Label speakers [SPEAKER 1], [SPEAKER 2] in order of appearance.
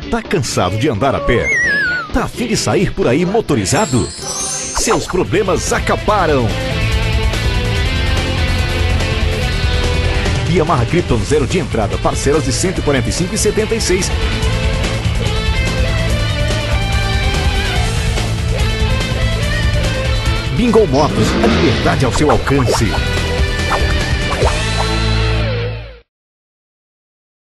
[SPEAKER 1] Tá cansado de andar a pé? Tá a fim de sair por aí motorizado? Seus problemas acabaram! Yamaha Krypton zero de entrada, parcelas de R$ 145,76. Bingo Motos, a liberdade ao seu alcance.